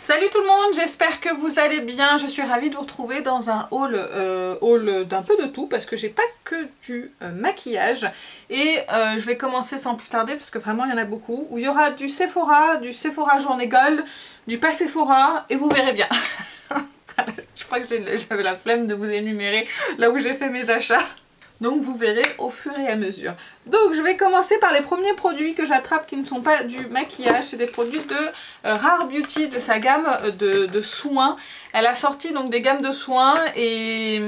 Salut tout le monde, j'espère que vous allez bien. Je suis ravie de vous retrouver dans un haul d'un peu de tout parce que j'ai pas que du maquillage. Et je vais commencer sans plus tarder parce que vraiment il y en a beaucoup. Où il y aura du Sephora Journée Gold, du pas Sephora et vous verrez bien. Je crois que j'avais la flemme de vous énumérer là où j'ai fait mes achats. Donc vous verrez au fur et à mesure. Donc je vais commencer par les premiers produits que j'attrape qui ne sont pas du maquillage. C'est des produits de Rare Beauty, de sa gamme de soins. Elle a sorti donc des gammes de soins et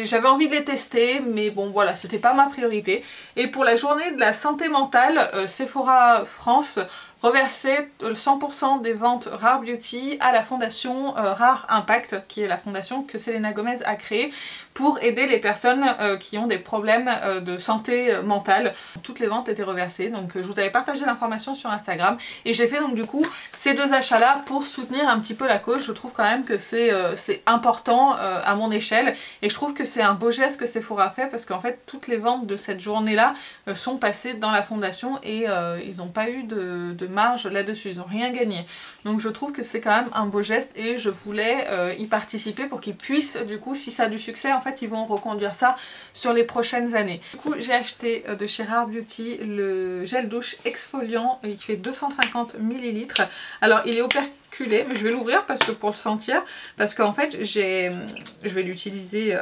j'avais envie de les tester. Mais bon voilà, c'était pas ma priorité. Et pour la journée de la santé mentale, Sephora France reversait 100% des ventes Rare Beauty à la fondation Rare Impact, qui est la fondation que Selena Gomez a créée pour aider les personnes qui ont des problèmes de santé mentale. Toutes les ventes étaient reversées, donc je vous avais partagé l'information sur Instagram et j'ai fait donc du coup ces deux achats là pour soutenir un petit peu la cause. Je trouve quand même que c'est important à mon échelle et je trouve que c'est un beau geste que Sephora a fait parce qu'en fait toutes les ventes de cette journée là sont passées dans la fondation et ils n'ont pas eu de marge là-dessus, ils n'ont rien gagné. Donc je trouve que c'est quand même un beau geste et je voulais y participer pour qu'ils puissent, du coup, si ça a du succès, en fait ils vont reconduire ça sur les prochaines années. Du coup j'ai acheté de chez Rare Beauty le gel douche exfoliant qui fait 250 ml. Alors il est operculé mais je vais l'ouvrir parce que pour le sentir, parce qu'en fait je vais l'utiliser,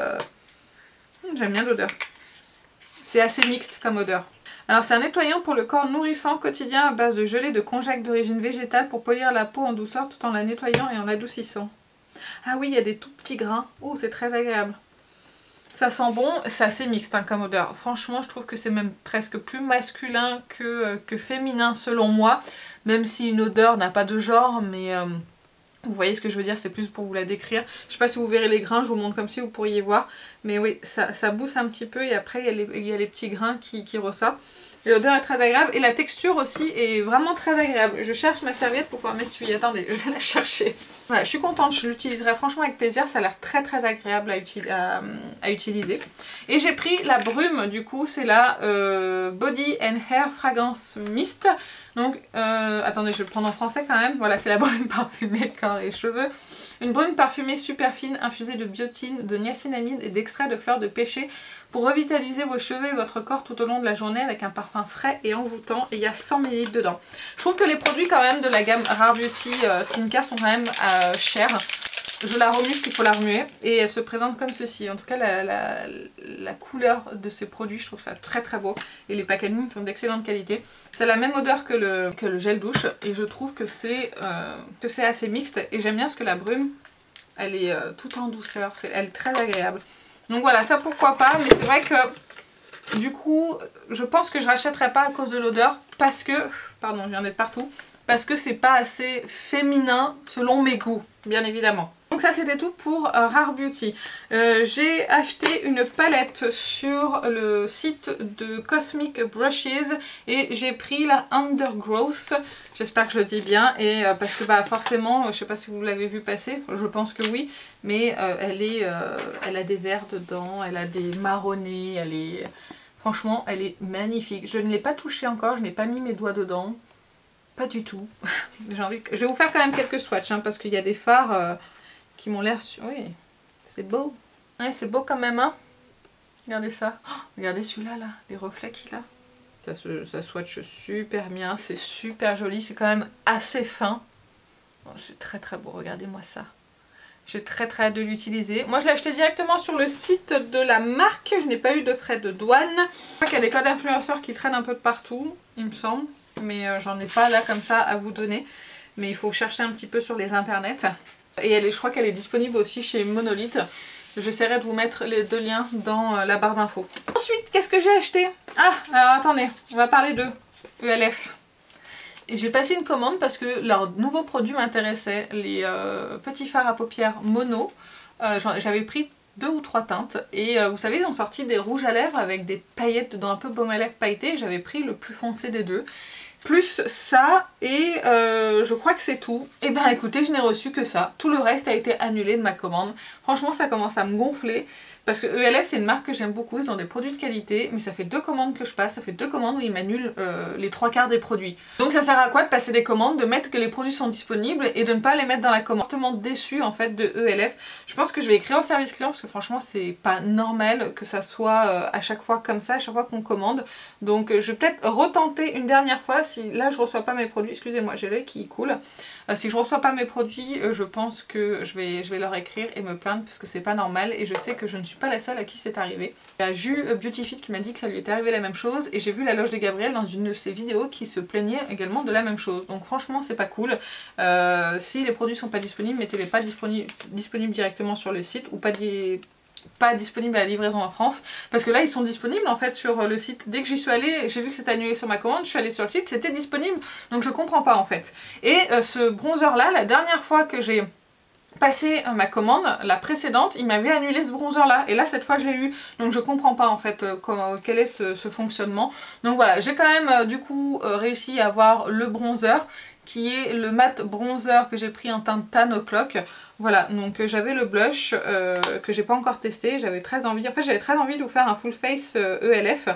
j'aime bien l'odeur. C'est assez mixte comme odeur. Alors c'est un nettoyant pour le corps nourrissant quotidien à base de gelée de konjac d'origine végétale pour polir la peau en douceur tout en la nettoyant et en l'adoucissant. Ah oui, il y a des tout petits grains. Oh, c'est très agréable. Ça sent bon, c'est assez mixte hein, comme odeur. Franchement, je trouve que c'est même presque plus masculin que féminin selon moi. Même si une odeur n'a pas de genre, mais vous voyez ce que je veux dire, c'est plus pour vous la décrire. Je sais pas si vous verrez les grains, je vous montre comme si vous pourriez voir. Mais oui, ça bousse un petit peu et après il y a les petits grains qui ressortent. L'odeur est très agréable et la texture aussi est vraiment très agréable. Je cherche ma serviette pour pouvoir m'essuyer. Attendez, je vais la chercher. Voilà, je suis contente, je l'utiliserai franchement avec plaisir. Ça a l'air très agréable à utiliser. Et j'ai pris la brume, du coup, c'est la Body and Hair Fragrance Mist. Donc, attendez, je vais le prendre en français quand même. Voilà, c'est la brume parfumée de corps et cheveux. Une brume parfumée super fine, infusée de biotine, de niacinamide et d'extrait de fleurs de pêcher pour revitaliser vos cheveux et votre corps tout au long de la journée avec un parfum frais et envoûtant. Et il y a 100 ml dedans. Je trouve que les produits quand même de la gamme Rare Beauty Skincare sont quand même chers. Je la remue parce qu'il faut la remuer et elle se présente comme ceci. En tout cas la couleur de ces produits, je trouve ça très beau et les packaging sont d'excellente qualité. C'est la même odeur que le gel douche et je trouve que c'est assez mixte et j'aime bien parce que la brume elle est toute en douceur, elle est très agréable. Donc voilà, ça pourquoi pas, mais c'est vrai que du coup je pense que je rachèterai pas à cause de l'odeur parce que, pardon je viens d'être partout, parce que c'est pas assez féminin selon mes goûts, bien évidemment. Donc ça c'était tout pour Rare Beauty. J'ai acheté une palette sur le site de Cosmic Brushes et j'ai pris la Undergrowth. J'espère que je le dis bien et parce que bah forcément, je sais pas si vous l'avez vu passer, je pense que oui, mais elle a des verts dedans, elle a des marronnés, franchement elle est magnifique. Je ne l'ai pas touchée encore, je n'ai pas mis mes doigts dedans, pas du tout. Je vais vous faire quand même quelques swatchs hein, parce qu'il y a des fards qui m'ont l'air... Oui, c'est beau. Ouais, c'est beau quand même, hein. Regardez ça. Oh, regardez celui-là, là, les reflets qu'il a. Ça swatch super bien, c'est super joli, c'est quand même assez fin. Oh, c'est très beau, regardez-moi ça. J'ai très hâte de l'utiliser. Moi, je l'ai acheté directement sur le site de la marque. Je n'ai pas eu de frais de douane. Je crois qu'il y a des codes influenceurs qui traînent un peu de partout, il me semble. Mais j'en ai pas là comme ça à vous donner. Mais il faut chercher un petit peu sur les internets. Et je crois qu'elle est disponible aussi chez Monolith. J'essaierai de vous mettre les deux liens dans la barre d'infos. Ensuite, qu'est-ce que j'ai acheté? Ah, alors attendez, on va parler de ELF. Et j'ai passé une commande parce que leur nouveau produit m'intéressait. Les petits fards à paupières mono. J'avais pris 2 ou 3 teintes. Et vous savez, ils ont sorti des rouges à lèvres avec des paillettes dedans, un peu baume à lèvres pailleté. J'avais pris le plus foncé des deux. Plus ça et je crois que c'est tout. Et ben écoutez, je n'ai reçu que ça. Tout le reste a été annulé de ma commande. Franchement ça commence à me gonfler parce que ELF c'est une marque que j'aime beaucoup, ils ont des produits de qualité, mais ça fait 2 commandes que je passe, ça fait 2 commandes où ils m'annulent les 3/4 des produits. Donc ça sert à quoi de passer des commandes, de mettre que les produits sont disponibles et de ne pas les mettre dans la commande. Je suis vraiment déçue en fait de ELF. Je pense que je vais écrire au service client parce que franchement c'est pas normal que ça soit à chaque fois comme ça, à chaque fois qu'on commande. Donc je vais peut-être retenter une dernière fois si là je reçois pas mes produits, excusez-moi j'ai l'œil qui coule. Si je reçois pas mes produits, je pense que je vais leur écrire et me plaindre parce que c'est pas normal et je sais que je ne suis pas la seule à qui c'est arrivé. Il y a Jus Beautyfit qui m'a dit que ça lui était arrivé la même chose et j'ai vu la loge de Gabriel dans une de ses vidéos qui se plaignait également de la même chose. Donc franchement c'est pas cool. Si les produits sont pas disponibles, mettez-les pas disponibles directement sur le site ou pas disponible à la livraison en France, parce que là ils sont disponibles en fait sur le site. Dès que j'y suis allée, j'ai vu que c'était annulé sur ma commande, je suis allée sur le site, c'était disponible, donc je comprends pas en fait. Et ce bronzer là, la dernière fois que j'ai passé ma commande, la précédente, il m'avait annulé ce bronzer là, et là cette fois je l'ai eu, donc je comprends pas en fait quel est ce fonctionnement. Donc voilà, j'ai quand même du coup réussi à avoir le bronzer, qui est le mat bronzer que j'ai pris en teinte Tan O'Clock. Voilà, donc j'avais le blush que j'ai pas encore testé, j'avais très envie de vous faire un full face ELF.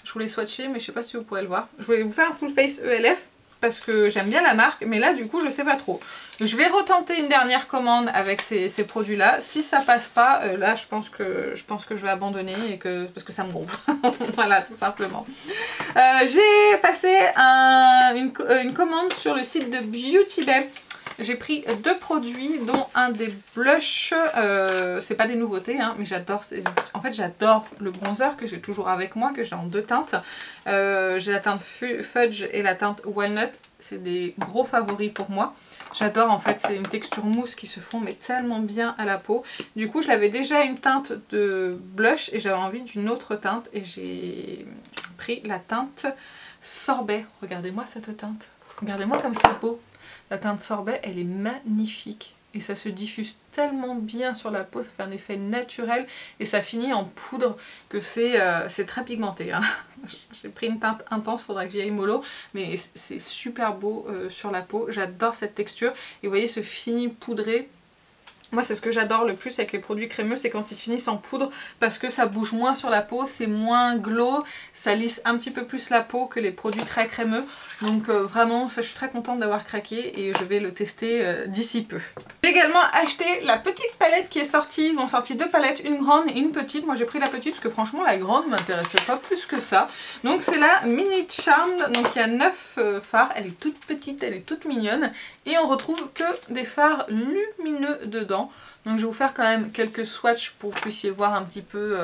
Je voulais swatcher mais je sais pas si vous pourrez le voir. Je voulais vous faire un full face ELF parce que j'aime bien la marque, mais là du coup je sais pas trop. Je vais retenter une dernière commande avec ces produits là. Si ça passe pas, là je pense que je vais abandonner parce que ça me gonfle. Voilà, tout simplement. J'ai passé une commande sur le site de Beauty Bay. J'ai pris 2 produits, dont un des blushs, c'est pas des nouveautés, hein, mais j'adore, en fait j'adore le bronzer que j'ai toujours avec moi, que j'ai en 2 teintes. J'ai la teinte Fudge et la teinte Walnut, c'est des gros favoris pour moi. J'adore en fait, c'est une texture mousse qui se fond mais tellement bien à la peau. Du coup j'avais déjà une teinte de blush et j'avais envie d'une autre teinte et j'ai pris la teinte Sorbet. Regardez-moi cette teinte, regardez-moi comme c'est beau. La teinte Sorbet, elle est magnifique et ça se diffuse tellement bien sur la peau, ça fait un effet naturel et ça finit en poudre que c'est très pigmenté. Hein. J'ai pris une teinte intense, faudra que j'y aille mollo, mais c'est super beau sur la peau. J'adore cette texture et vous voyez ce fini poudré. Moi c'est ce que j'adore le plus avec les produits crémeux, c'est quand ils finissent en poudre parce que ça bouge moins sur la peau, c'est moins glow, ça lisse un petit peu plus la peau que les produits très crémeux. Donc vraiment ça, je suis très contente d'avoir craqué et je vais le tester d'ici peu. J'ai également acheté la petite palette qui est sortie, ils ont sorti 2 palettes, une grande et une petite. Moi j'ai pris la petite parce que franchement la grande m'intéressait pas plus que ça. Donc c'est la Mini Charmed, donc il y a 9 fards, elle est toute petite, elle est toute mignonne et on retrouve que des fards lumineux dedans. Donc je vais vous faire quand même quelques swatchs pour que vous puissiez voir un petit peu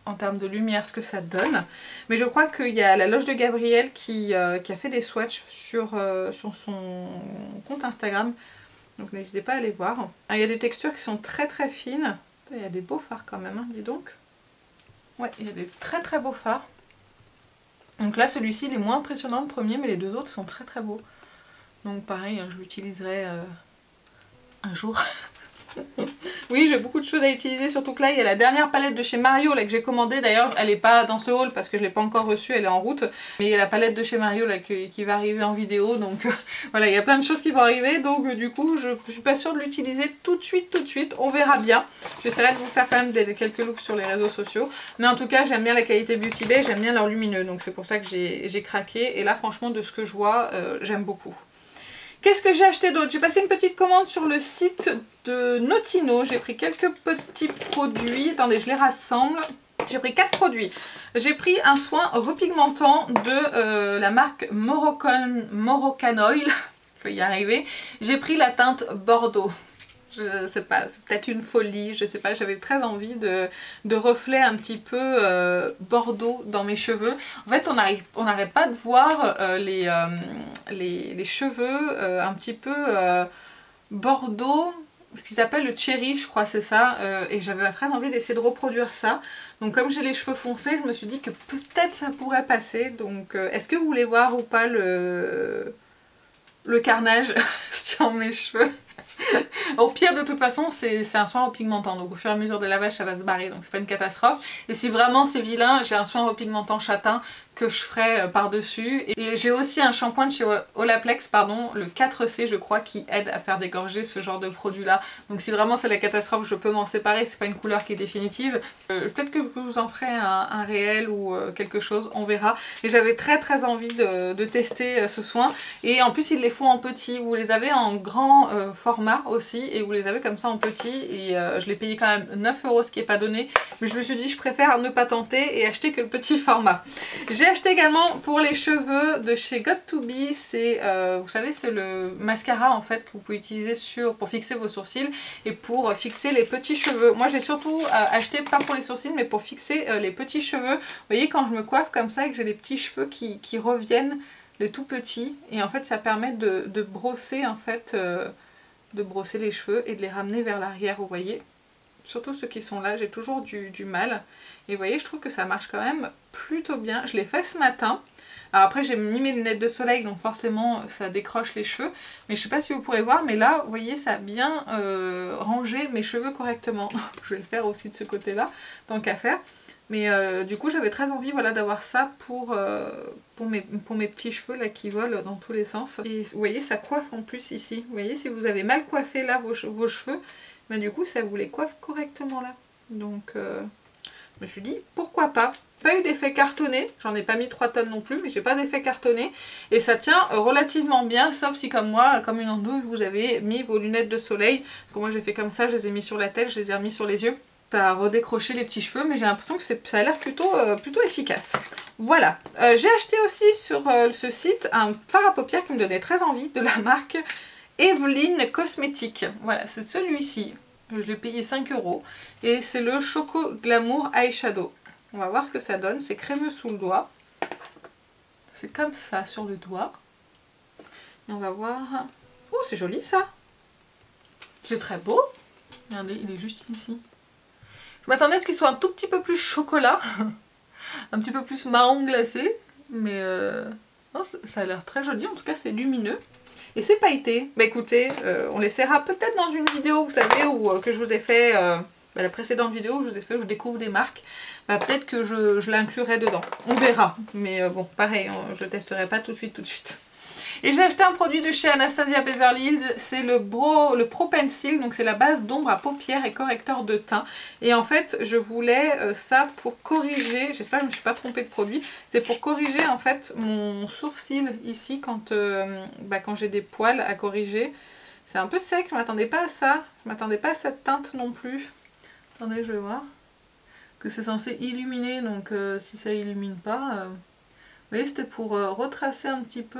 en termes de lumière ce que ça donne. Mais je crois qu'il y a la loge de Gabriel qui a fait des swatchs sur son compte Instagram. Donc n'hésitez pas à aller voir. Il y a des textures qui sont très très fines. Il y a des beaux fards quand même, hein, dis donc. Ouais, il y a des très très beaux fards. Donc là celui-ci il est moins impressionnant le premier, mais les 2 autres sont très très beaux. Donc pareil, hein, je l'utiliserai un jour. Oui, j'ai beaucoup de choses à utiliser, surtout que là il y a la dernière palette de chez Mario là, que j'ai commandée. D'ailleurs elle n'est pas dans ce haul parce que je ne l'ai pas encore reçue, elle est en route. Mais il y a la palette de chez Mario là, qui va arriver en vidéo, donc voilà, il y a plein de choses qui vont arriver. Donc du coup je suis pas sûre de l'utiliser tout de suite, on verra bien. J'essaierai de vous faire quand même quelques looks sur les réseaux sociaux. Mais en tout cas j'aime bien la qualité Beauty Bay, j'aime bien leur lumineux, donc c'est pour ça que j'ai craqué. Et là franchement de ce que je vois, j'aime beaucoup. Qu'est-ce que j'ai acheté d'autre? J'ai passé une petite commande sur le site de Notino. J'ai pris quelques petits produits. Attendez, je les rassemble. J'ai pris 4 produits. J'ai pris un soin repigmentant de la marque Moroccan Oil. Je vais y arriver. J'ai pris la teinte Bordeaux. Je sais pas, c'est peut-être une folie, je sais pas, j'avais très envie de reflets un petit peu bordeaux dans mes cheveux. En fait on n'arrête pas de voir les cheveux un petit peu bordeaux, ce qu'ils appellent le cherry je crois, c'est ça, et j'avais très envie d'essayer de reproduire ça. Donc comme j'ai les cheveux foncés, je me suis dit que peut-être ça pourrait passer. Donc est-ce que vous voulez voir ou pas le carnage sur mes cheveux? Au pire de toute façon c'est un soin repigmentant, donc au fur et à mesure des lavages ça va se barrer, donc c'est pas une catastrophe. Et si vraiment c'est vilain, j'ai un soin repigmentant châtain que je ferai par-dessus. Et j'ai aussi un shampoing de chez Olaplex, pardon, le 4C je crois, qui aide à faire dégorger ce genre de produit là. Donc si vraiment c'est la catastrophe, je peux m'en séparer, c'est pas une couleur qui est définitive. Peut-être que je vous en ferai un réel ou quelque chose, on verra. Et j'avais très envie de tester ce soin. Et en plus ils les font en petit, vous les avez en grand format aussi, et vous les avez comme ça en petit. Et je l'ai payé quand même 9 €, ce qui n'est pas donné. Mais je me suis dit je préfère ne pas tenter et acheter que le petit format. J'ai acheté également pour les cheveux de chez Got2b, c'est vous savez c'est le mascara en fait que vous pouvez utiliser pour fixer vos sourcils et pour fixer les petits cheveux. Moi j'ai surtout acheté pas pour les sourcils mais pour fixer les petits cheveux. Vous voyez quand je me coiffe comme ça et que j'ai les petits cheveux qui reviennent, les tout petits, et en fait ça permet de brosser en fait, de brosser les cheveux et de les ramener vers l'arrière, vous voyez. Surtout ceux qui sont là, j'ai toujours du mal. Et vous voyez, je trouve que ça marche quand même plutôt bien. Je l'ai fait ce matin. Alors après, j'ai mis mes lunettes de soleil, donc forcément, ça décroche les cheveux. Mais je sais pas si vous pourrez voir, mais là, vous voyez, ça a bien rangé mes cheveux correctement. Je vais le faire aussi de ce côté-là, tant qu'à faire. Mais du coup, j'avais très envie, voilà, d'avoir ça pour mes petits cheveux là qui volent dans tous les sens. Et vous voyez, ça coiffe en plus ici. Vous voyez, si vous avez mal coiffé là vos cheveux, mais du coup, ça vous les coiffe correctement là. Donc, je me suis dit, pourquoi pas. Pas eu d'effet cartonné, j'en ai pas mis 3 tonnes non plus, mais j'ai pas d'effet cartonné. Et ça tient relativement bien, sauf si comme moi, comme une andouille, vous avez mis vos lunettes de soleil. Parce que moi j'ai fait comme ça, je les ai mis sur la tête, je les ai remis sur les yeux. Ça a redécroché les petits cheveux, mais j'ai l'impression que ça a l'air plutôt efficace. Voilà. J'ai acheté aussi sur ce site un fard à paupières qui me donnait très envie, de la marque Evelyn Cosmetics. Voilà, c'est celui-ci. Je l'ai payé 5 €. Et c'est le Choco Glamour Eyeshadow. On va voir ce que ça donne. C'est crémeux sous le doigt. C'est comme ça sur le doigt. Et on va voir... Oh, c'est joli ça. C'est très beau. Regardez, il est juste ici. Je m'attendais à ce qu'il soit un tout petit peu plus chocolat. Un petit peu plus marron glacé. Mais non, ça a l'air très joli. En tout cas, c'est lumineux. Et c'est pailleté. Bah écoutez, on l'essaiera peut-être dans une vidéo, vous savez, où que je vous ai fait... la précédente vidéo où je vous ai fait où je découvre des marques, bah, peut-être que je l'inclurai dedans. On verra. Mais bon, pareil, je testerai pas tout de suite. Et j'ai acheté un produit de chez Anastasia Beverly Hills, c'est le Pro Pencil, donc c'est la base d'ombre à paupières et correcteur de teint. Et en fait, je voulais ça pour corriger, j'espère que je ne me suis pas trompée de produit, c'est pour corriger en fait mon sourcil ici quand j'ai des poils à corriger. C'est un peu sec, je ne m'attendais pas à ça, je ne m'attendais pas à cette teinte non plus. Attendez, je vais voir. Que c'est censé illuminer, donc si ça illumine pas... Vous voyez, c'était pour retracer un petit peu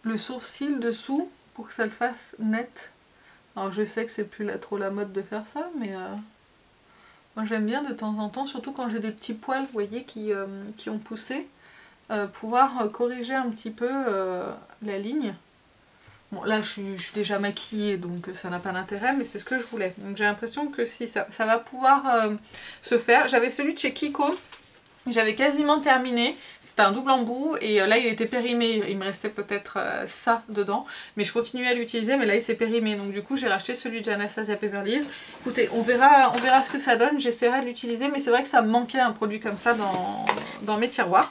le sourcil dessous, pour que ça le fasse net. Alors je sais que c'est plus trop la mode de faire ça, mais moi j'aime bien de temps en temps, surtout quand j'ai des petits poils, vous voyez, qui ont poussé, pouvoir corriger un petit peu la ligne. Bon là je suis déjà maquillée donc ça n'a pas d'intérêt, mais c'est ce que je voulais. Donc j'ai l'impression que si ça va pouvoir se faire. J'avais celui de chez Kiko, j'avais quasiment terminé, c'était un double embout et là il était périmé, il me restait peut-être ça dedans, mais je continuais à l'utiliser, mais là il s'est périmé, donc du coup j'ai racheté celui de Anastasia Beverly Hills. Écoutez, on verra ce que ça donne, j'essaierai de l'utiliser, mais c'est vrai que ça me manquait un produit comme ça dans mes tiroirs.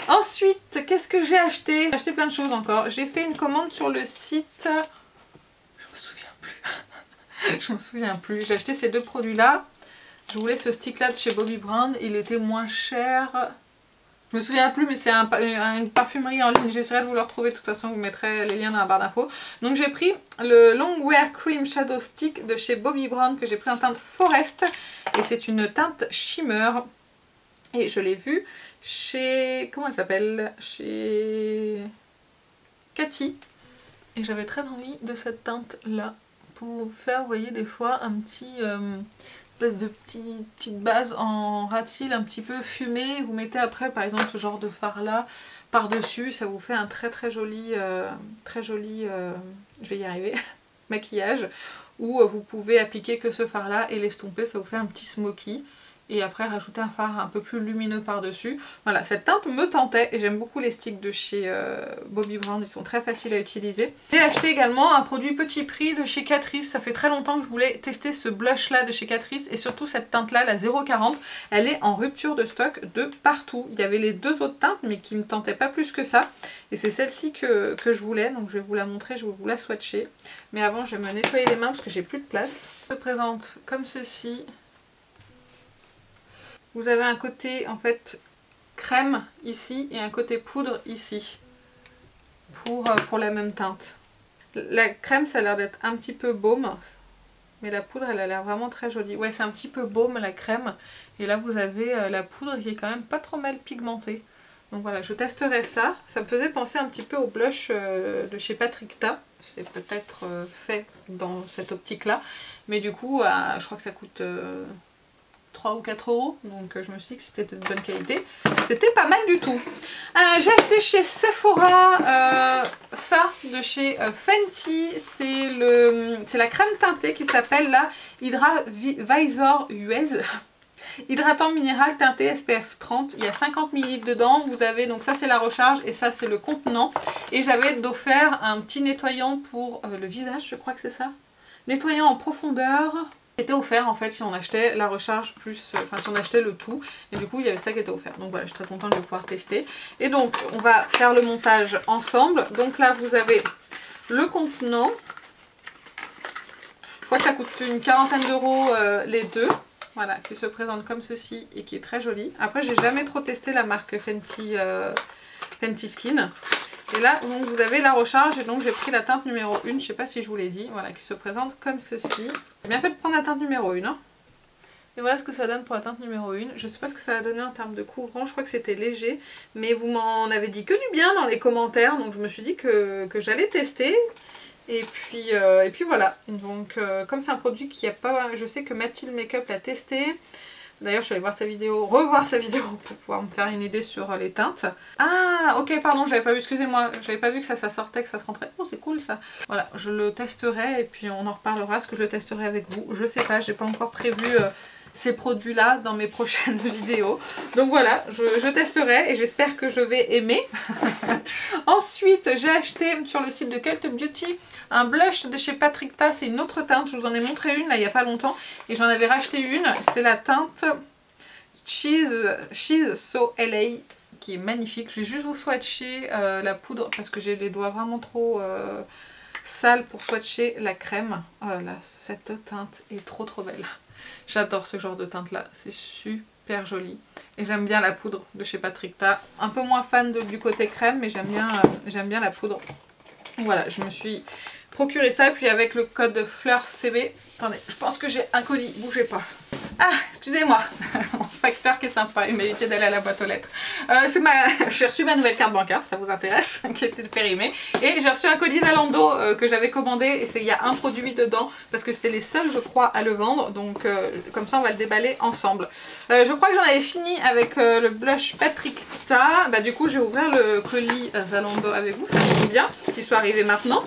Ensuite, qu'est-ce que j'ai acheté? J'ai acheté plein de choses encore. J'ai fait une commande sur le site... Je me souviens plus. Je me souviens plus. J'ai acheté ces deux produits-là. Je voulais ce stick-là de chez Bobbi Brown. Il était moins cher. Je me souviens plus, mais c'est une parfumerie en ligne. J'essaierai de vous le retrouver. De toute façon, je vous mettrai les liens dans la barre d'infos. Donc j'ai pris le Longwear Cream Shadow Stick de chez Bobbi Brown que j'ai pris en teinte Forest. Et c'est une teinte shimmer. Et je l'ai vu chez... Comment elle s'appelle? Chez Cathy. Et j'avais très envie de cette teinte là. Pour faire, vous voyez, des fois un petit... petite base en ras de cils un petit peu fumée. Vous mettez après par exemple ce genre de fard là par dessus. Ça vous fait un très joli... je vais y arriver. Maquillage. Où vous pouvez appliquer que ce fard là et l'estomper. Ça vous fait un petit smoky. et après rajouter un fard un peu plus lumineux par-dessus. Voilà, cette teinte me tentait et j'aime beaucoup les sticks de chez Bobbi Brown, ils sont très faciles à utiliser. J'ai acheté également un produit petit prix de chez Catrice, ça fait très longtemps que je voulais tester ce blush là de chez Catrice et surtout cette teinte là, la 040, elle est en rupture de stock de partout. Il y avait les deux autres teintes mais qui me tentaient pas plus que ça et c'est celle-ci que je voulais, donc je vais vous la montrer, je vais vous la swatcher. Mais avant je vais me nettoyer les mains parce que j'ai plus de place. Elle se présente comme ceci. Vous avez un côté en fait crème ici et un côté poudre ici pour la même teinte. La crème ça a l'air d'être un petit peu baume, mais la poudre elle a l'air vraiment très jolie. Ouais, c'est un petit peu baume la crème et là vous avez la poudre qui est quand même pas trop mal pigmentée. Donc voilà, je testerai ça. Ça me faisait penser un petit peu au blush de chez Patrick Ta. C'est peut-être fait dans cette optique là, mais du coup je crois que ça coûte 3 ou 4 euros, donc je me suis dit que c'était de bonne qualité. C'était pas mal du tout. J'ai acheté chez Sephora ça de chez Fenty, c'est la crème teintée qui s'appelle la Hydra Visor US. Hydratant minéral teinté SPF 30, il y a 50 ml dedans, vous avez donc ça c'est la recharge et ça c'est le contenant. Et j'avais offert un petit nettoyant pour le visage, je crois que c'est ça. Nettoyant en profondeur. Était offert en fait si on achetait la recharge plus, enfin si on achetait le tout, et du coup il y avait ça qui était offert. Donc voilà, je suis très contente de pouvoir tester. Et donc on va faire le montage ensemble. Donc là vous avez le contenant. Je crois que ça coûte une quarantaine d'euros les deux. Voilà, qui se présente comme ceci et qui est très jolie. Après j'ai jamais trop testé la marque Fenty Skin. Et là donc vous avez la recharge et donc j'ai pris la teinte numéro 1, je sais pas si je vous l'ai dit, voilà, qui se présente comme ceci. J'ai bien fait de prendre la teinte numéro 1. Hein. Et voilà ce que ça donne pour la teinte numéro 1. Je sais pas ce que ça va donner en termes de couvrant, je crois que c'était léger. Mais vous m'en avez dit que du bien dans les commentaires, donc je me suis dit que j'allais tester. Et puis voilà, donc comme c'est un produit qui a pas... Je sais que Mathilde Makeup l'a testé. D'ailleurs je suis allée voir sa vidéo, revoir sa vidéo pour pouvoir me faire une idée sur les teintes. Ah ok pardon, j'avais pas vu, excusez-moi, j'avais pas vu que ça sortait, que ça se rentrait. Oh c'est cool ça. Voilà, je le testerai et puis on en reparlera, ce que je testerai avec vous. Je sais pas, j'ai pas encore prévu ces produits là dans mes prochaines vidéos. Donc voilà, je testerai et j'espère que je vais aimer. Ensuite j'ai acheté sur le site de Cult Beauty un blush de chez Patrick Ta, c'est une autre teinte, je vous en ai montré une là il n'y a pas longtemps et j'en avais racheté une, c'est la teinte She's So LA qui est magnifique. Je vais juste vous swatcher la poudre parce que j'ai les doigts vraiment trop sales pour swatcher la crème. Oh là là, cette teinte est trop belle. J'adore ce genre de teinte là, c'est super joli. Et j'aime bien la poudre de chez Patrick Ta. Un peu moins fan du côté crème, mais j'aime bien la poudre. Voilà, je me suis procuré ça. Puis avec le code Fleur CB, attendez, je pense que j'ai un colis, bougez pas. Ah, excusez-moi, mon facteur qui est sympa, il m'a évité d'aller à la boîte aux lettres. J'ai reçu ma nouvelle carte bancaire, si ça vous intéresse, qui était périmée. Et j'ai reçu un colis Zalando que j'avais commandé et il y a un produit dedans parce que c'était les seuls, je crois, à le vendre. Donc comme ça, on va le déballer ensemble. Je crois que j'en avais fini avec le blush Patrick Ta. Bah, du coup, je vais ouvrir le colis Zalando avec vous, ça tombe bien qu'il soit arrivé maintenant.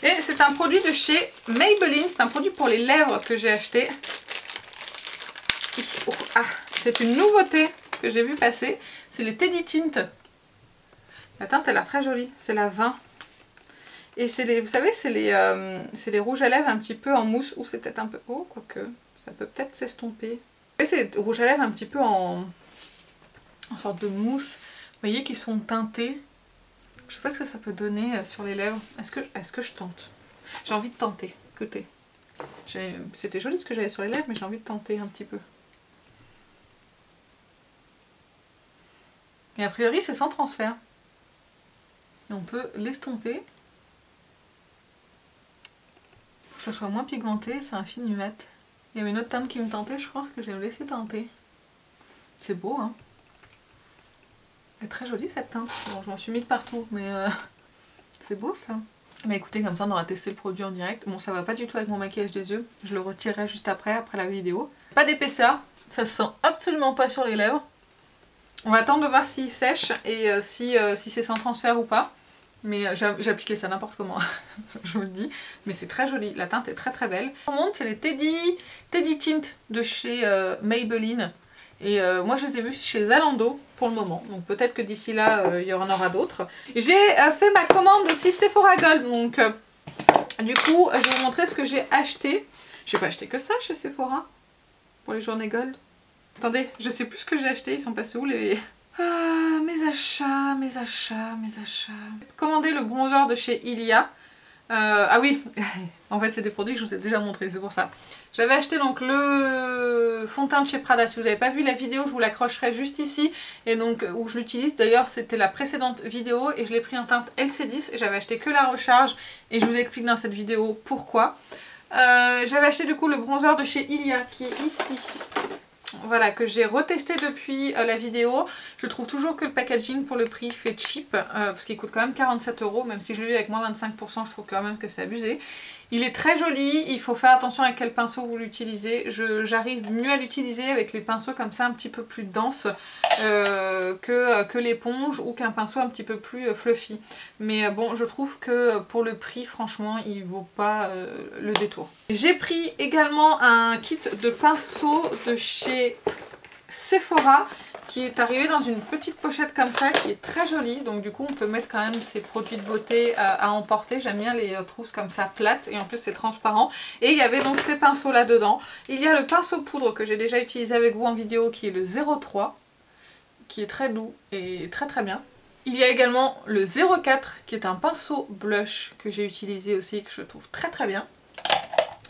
Et c'est un produit de chez Maybelline, c'est un produit pour les lèvres que j'ai acheté. Oh, ah, c'est une nouveauté que j'ai vu passer, c'est les Teddy Tint. La teinte elle a l'air très jolie, c'est la 20. Et c'est les, vous savez, c'est les rouges à lèvres un petit peu en mousse, ou c'est peut-être un peu... Oh, quoique, ça peut peut-être s'estomper. Et c'est des rouges à lèvres un petit peu en sorte de mousse, vous voyez, qui sont teintés. Je sais pas ce que ça peut donner sur les lèvres. Est-ce que je tente? J'ai envie de tenter, écoutez. C'était joli ce que j'avais sur les lèvres, mais j'ai envie de tenter un petit peu. Et a priori c'est sans transfert. Et on peut l'estomper. Pour que ça soit moins pigmenté, c'est un fine mat. Il y avait une autre teinte qui me tentait, je pense que je vais me laisser tenter. C'est beau hein. Elle est très jolie cette teinte. Bon, je m'en suis mis de partout, mais c'est beau ça. Mais écoutez, comme ça on aura testé le produit en direct. Bon, ça va pas du tout avec mon maquillage des yeux. Je le retirerai juste après la vidéo. Pas d'épaisseur, ça se sent absolument pas sur les lèvres. On va attendre de voir s'il sèche et si c'est sans transfert ou pas. Mais j'ai appliqué ça n'importe comment, je vous le dis. Mais c'est très joli, la teinte est très très belle. Par contre, c'est les Teddy Tint de chez Maybelline. Et moi je les ai vus chez Zalando pour le moment. Donc peut-être que d'ici là, il y en aura d'autres. J'ai fait ma commande aussi Sephora Gold. Donc du coup, je vais vous montrer ce que j'ai acheté. J'ai pas acheté que ça chez Sephora pour les journées Gold. Attendez, je sais plus ce que j'ai acheté. Ils sont passés où les... Ah, mes achats. Commandé le bronzer de chez Ilia. Ah oui, en fait c'est des produits que je vous ai déjà montrés, c'est pour ça. J'avais acheté donc le fond de teint de chez Prada. Si vous n'avez pas vu la vidéo, je vous l'accrocherai juste ici. Et donc où je l'utilise, d'ailleurs c'était la précédente vidéo et je l'ai pris en teinte LC10 et j'avais acheté que la recharge et je vous explique dans cette vidéo pourquoi. J'avais acheté du coup le bronzer de chez Ilia qui est ici. Voilà, que j'ai retesté depuis la vidéo. Je trouve toujours que le packaging pour le prix fait cheap, parce qu'il coûte quand même 47 €, même si je l'ai eu avec moins 25%, je trouve quand même que c'est abusé. Il est très joli, il faut faire attention à quel pinceau vous l'utilisez. J'arrive mieux à l'utiliser avec les pinceaux comme ça un petit peu plus denses que l'éponge ou qu'un pinceau un petit peu plus fluffy. Mais bon, je trouve que pour le prix, franchement, il vaut pas le détour. J'ai pris également un kit de pinceaux de chez Sephora qui est arrivé dans une petite pochette comme ça qui est très jolie. Donc du coup on peut mettre quand même ces produits de beauté à emporter. J'aime bien les trousses comme ça plates et en plus c'est transparent. Et il y avait donc ces pinceaux là dedans. Il y a le pinceau poudre que j'ai déjà utilisé avec vous en vidéo qui est le 03 qui est très doux et très très bien. Il y a également le 04 qui est un pinceau blush que j'ai utilisé aussi que je trouve très très bien.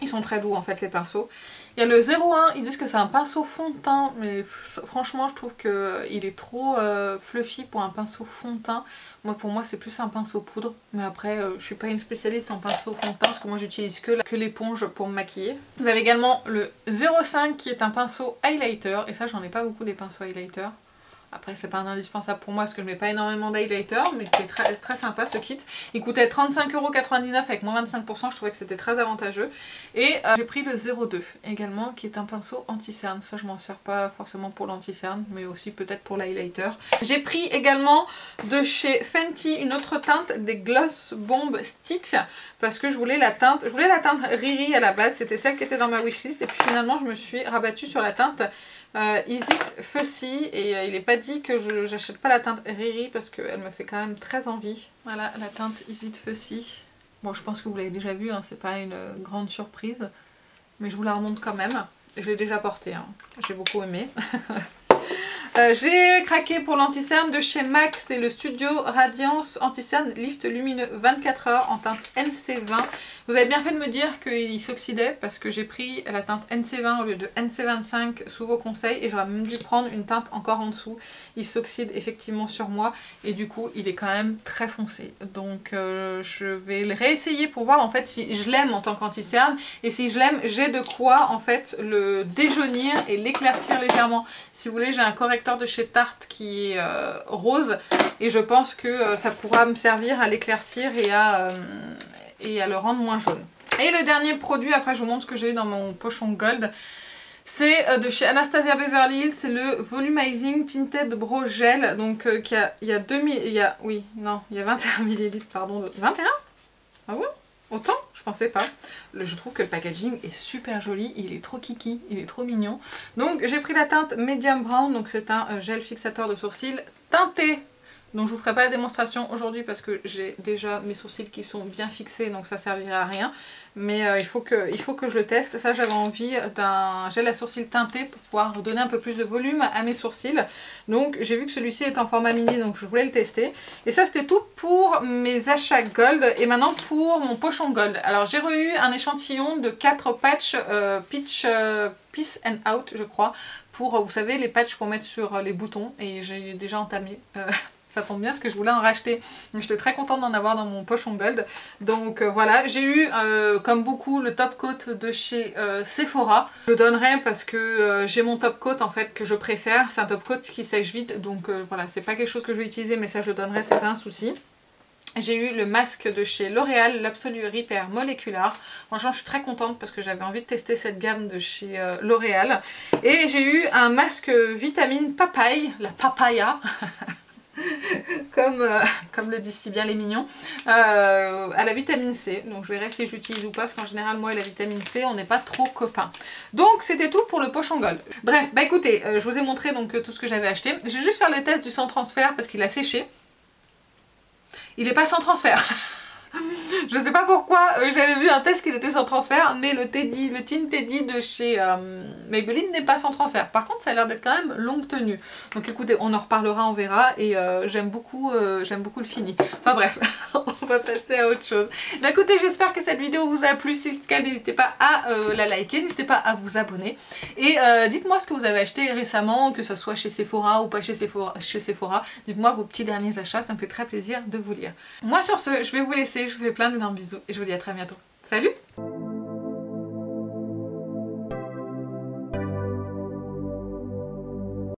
Ils sont très doux en fait les pinceaux. Il y a le 01, ils disent que c'est un pinceau fond de teint, mais franchement je trouve qu'il est trop fluffy pour un pinceau fond de teint. Pour moi c'est plus un pinceau poudre, mais après je suis pas une spécialiste en pinceau fond de teint parce que moi j'utilise que l'éponge pour me maquiller. Vous avez également le 05 qui est un pinceau highlighter, et ça j'en ai pas beaucoup des pinceaux highlighter. Après c'est pas un indispensable pour moi parce que je mets pas énormément d'highlighter, mais c'était très sympa ce kit. Il coûtait 35,99 € avec moins 25%, je trouvais que c'était très avantageux. Et j'ai pris le 02 également qui est un pinceau anti-cerne. Ça je m'en sers pas forcément pour l'anti-cerne mais aussi peut-être pour l'highlighter. J'ai pris également de chez Fenty une autre teinte, des Gloss Bomb Sticks, parce que je voulais la teinte Riri à la base, c'était celle qui était dans ma wishlist et puis finalement je me suis rabattue sur la teinte Is It Fussy et il n'est pas dit que j'achète pas la teinte Riri parce qu'elle me fait quand même très envie. Voilà la teinte Is It Fussy. Bon je pense que vous l'avez déjà vue, hein, c'est pas une grande surprise, mais je vous la remonte quand même. Je l'ai déjà portée, hein. J'ai beaucoup aimé. J'ai craqué pour l'anti-cerne de chez MAC, c'est le Studio Radiance Anti-Cerne Lift Lumineux 24 h en teinte NC20. Vous avez bien fait de me dire qu'il s'oxydait parce que j'ai pris la teinte NC20 au lieu de NC25 sous vos conseils et j'aurais même dû prendre une teinte encore en dessous. Il s'oxyde effectivement sur moi et du coup il est quand même très foncé. Donc je vais le réessayer pour voir en fait si je l'aime en tant qu'anti-cerne et si je l'aime j'ai de quoi en fait le déjaunir et l'éclaircir légèrement. Si vous voulez j'ai un correcteur de chez Tarte qui est rose et je pense que ça pourra me servir à l'éclaircir et à le rendre moins jaune. Et le dernier produit, après je vous montre ce que j'ai eu dans mon pochon gold, c'est de chez Anastasia Beverly Hills, c'est le Volumizing Tinted Brow Gel, donc il y a 21 ml, pardon, 21 ? Ah ouais ? Autant? Je pensais pas. Je trouve que le packaging est super joli, il est trop kiki, il est trop mignon. Donc j'ai pris la teinte Medium Brown, donc c'est un gel fixateur de sourcils teinté. Donc je vous ferai pas la démonstration aujourd'hui parce que j'ai déjà mes sourcils qui sont bien fixés, donc ça servira à rien. Mais il faut que je le teste. Ça j'avais envie d'un gel à sourcils teinté pour pouvoir donner un peu plus de volume à mes sourcils. Donc j'ai vu que celui-ci est en format mini, donc je voulais le tester. Et ça c'était tout pour mes achats gold. Et maintenant pour mon pochon gold. Alors j'ai eu un échantillon de 4 patchs Peace and Out je crois. Pour, vous savez, les patchs pour mettre sur les boutons. Et j'ai déjà entamé... Ça tombe bien parce que je voulais en racheter. J'étais très contente d'en avoir dans mon pochon gold. Donc voilà, j'ai eu comme beaucoup le top coat de chez Sephora. Je le donnerai parce que j'ai mon top coat en fait que je préfère. C'est un top coat qui sèche vite. Donc voilà, c'est pas quelque chose que je vais utiliser mais ça je le donnerai, c'est pas un souci. J'ai eu le masque de chez L'Oréal, l'Absolu Repair Molecular. Franchement, je suis très contente parce que j'avais envie de tester cette gamme de chez L'Oréal. Et j'ai eu un masque vitamine papaye, la papaya. comme le disent si bien les mignons, à la vitamine C. Donc je verrai si j'utilise ou pas, parce qu'en général, moi et la vitamine C, on n'est pas trop copains. Donc c'était tout pour le pochon gold. Bref, bah écoutez, je vous ai montré donc tout ce que j'avais acheté. Je vais juste faire le test du sans transfert parce qu'il a séché. Il n'est pas sans transfert. Je sais pas pourquoi, j'avais vu un test qu'il était sans transfert, mais le Team Teddy de chez Maybelline n'est pas sans transfert. Par contre, ça a l'air d'être quand même longue tenue. Donc écoutez, on en reparlera, on verra, et j'aime beaucoup le fini. Enfin bref, on va passer à autre chose. Donc écoutez, j'espère que cette vidéo vous a plu. Si c'est le cas, n'hésitez pas à la liker, n'hésitez pas à vous abonner. Et dites-moi ce que vous avez acheté récemment, que ce soit chez Sephora ou pas chez Sephora. Dites-moi vos petits derniers achats, ça me fait très plaisir de vous lire. Moi sur ce, je vais vous laisser. Je vous fais plein d'énormes bisous et je vous dis à très bientôt. Salut!